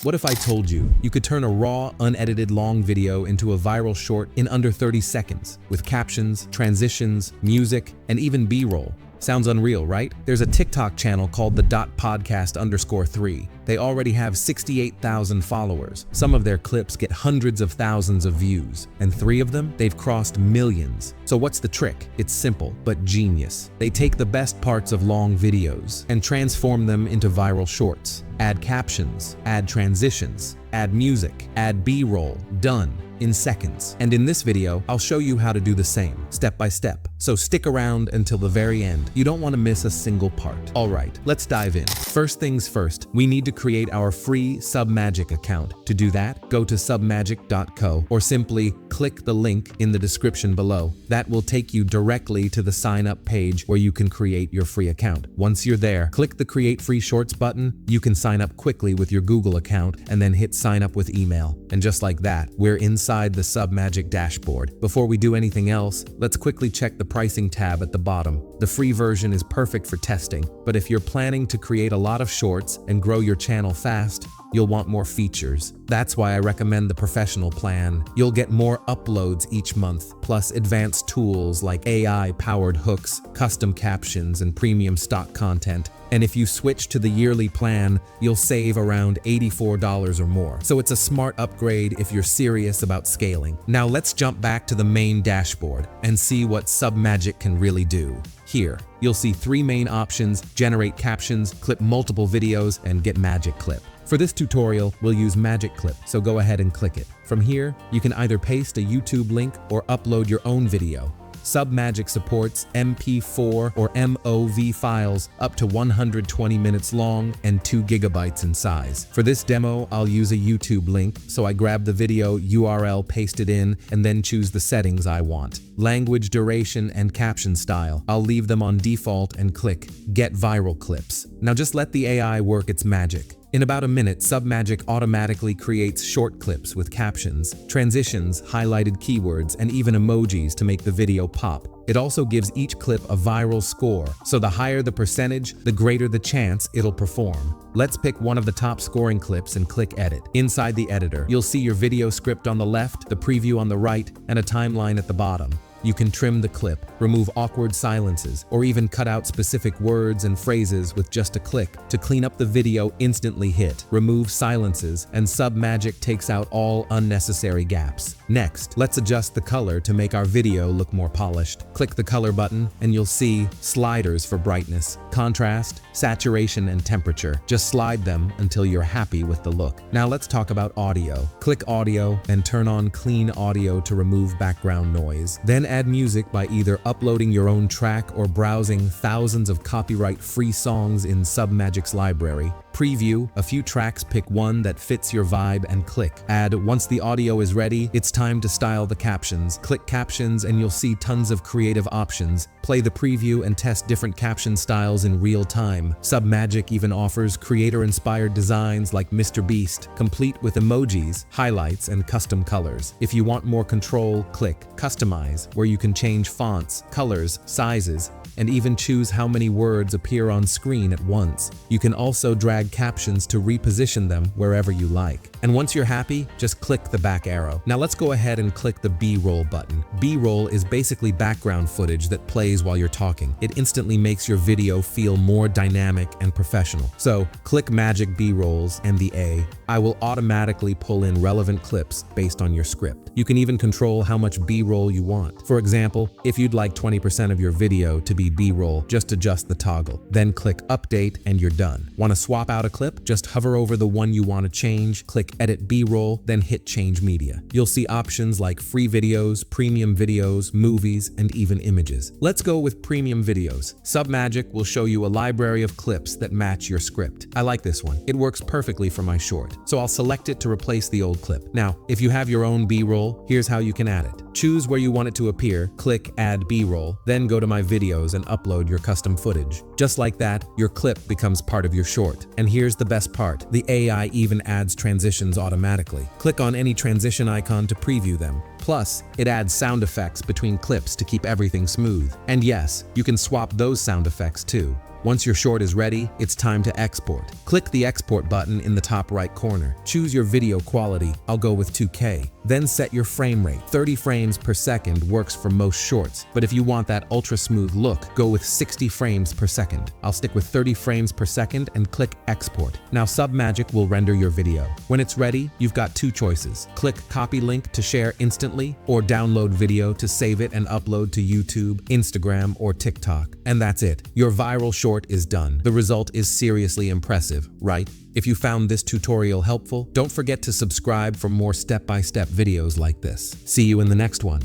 What if I told you you could turn a raw, unedited long video into a viral short in under 30 seconds with captions, transitions, music, and even B-roll? Sounds unreal, right? There's a TikTok channel called the.podcast_3. They already have 68,000 followers. Some of their clips get hundreds of thousands of views, and 3 of them, they've crossed millions. So what's the trick? It's simple, but genius. They take the best parts of long videos and transform them into viral shorts. Add captions, add transitions, add music, add B-roll, done in seconds. And in this video, I'll show you how to do the same, step by step. So stick around until the very end. You don't want to miss a single part. All right, let's dive in. First things first, we need to create our free Submagic account. To do that, go to submagic.co or simply click the link in the description below. That will take you directly to the sign up page where you can create your free account. Once you're there, click the Create Free Shorts button. You can sign up quickly with your Google account and then hit sign up with email. And just like that, we're inside the Submagic dashboard. Before we do anything else, let's quickly check the pricing tab at the bottom. The free version is perfect for testing, but if you're planning to create a lot of shorts and grow your channel fast, you'll want more features. That's why I recommend the professional plan. You'll get more uploads each month, plus advanced tools like AI-powered hooks, custom captions, and premium stock content. And if you switch to the yearly plan, you'll save around $84 or more. So it's a smart upgrade if you're serious about scaling. Now let's jump back to the main dashboard and see what Submagic can really do. Here, you'll see 3 main options: generate captions, clip multiple videos, and get magic clip. For this tutorial, we'll use Magic Clip, so go ahead and click it. From here, you can either paste a YouTube link or upload your own video. Submagic supports MP4 or MOV files up to 120 minutes long and 2 GB in size. For this demo, I'll use a YouTube link, so I grab the video URL, paste it in, and then choose the settings I want. Language, duration, and caption style. I'll leave them on default and click Get Viral Clips. Now just let the AI work its magic. In about a minute, Submagic automatically creates short clips with captions, transitions, highlighted keywords, and even emojis to make the video pop. It also gives each clip a viral score, so the higher the percentage, the greater the chance it'll perform. Let's pick one of the top scoring clips and click Edit. Inside the editor, you'll see your video script on the left, the preview on the right, and a timeline at the bottom. You can trim the clip, remove awkward silences, or even cut out specific words and phrases with just a click. To clean up the video, instantly hit Remove Silences, and Submagic takes out all unnecessary gaps. Next, let's adjust the color to make our video look more polished. Click the color button, and you'll see sliders for brightness, contrast, saturation, and temperature. Just slide them until you're happy with the look. Now let's talk about audio. Click Audio and turn on Clean Audio to remove background noise. Then add music by either uploading your own track or browsing thousands of copyright-free songs in Submagic's library. Preview a few tracks, pick one that fits your vibe, and click Add. Once the audio is ready, it's time to style the captions. Click Captions and you'll see tons of creative options. Play the preview and test different caption styles in real time. Submagic even offers creator-inspired designs like Mr. Beast, complete with emojis, highlights, and custom colors. If you want more control, click Customize, where you can change fonts, colors, sizes, and even choose how many words appear on screen at once. You can also drag captions to reposition them wherever you like. And once you're happy, just click the back arrow. Now let's go ahead and click the B-roll button. B-roll is basically background footage that plays while you're talking. It instantly makes your video feel more dynamic and professional. So click Magic B-rolls and the A. I will automatically pull in relevant clips based on your script. You can even control how much B-roll you want. For example, if you'd like 20% of your video to be B-roll, just adjust the toggle. Then click Update and you're done. Want to swap out a clip? Just hover over the one you want to change, click Edit B-roll, then hit Change Media. You'll see options like free videos, premium videos, movies, and even images. Let's go with premium videos. Submagic will show you a library of clips that match your script. I like this one. It works perfectly for my short, so I'll select it to replace the old clip. Now, if you have your own B-roll, here's how you can add it. Choose where you want it to appear, click Add B-roll, then go to My Videos and upload your custom footage. Just like that, your clip becomes part of your short. And here's the best part. The AI even adds transitions automatically. Click on any transition icon to preview them. Plus, it adds sound effects between clips to keep everything smooth. And yes, you can swap those sound effects too. Once your short is ready, it's time to export. Click the export button in the top right corner. Choose your video quality. I'll go with 2K. Then set your frame rate. 30 frames per second works for most shorts, but if you want that ultra smooth look, go with 60 frames per second. I'll stick with 30 frames per second and click export. Now Submagic will render your video. When it's ready, you've got two choices. Click copy link to share instantly, or download video to save it and upload to YouTube, Instagram, or TikTok. And that's it. Your viral short is done. The result is seriously impressive, right? If you found this tutorial helpful, don't forget to subscribe for more step-by-step videos like this. See you in the next one.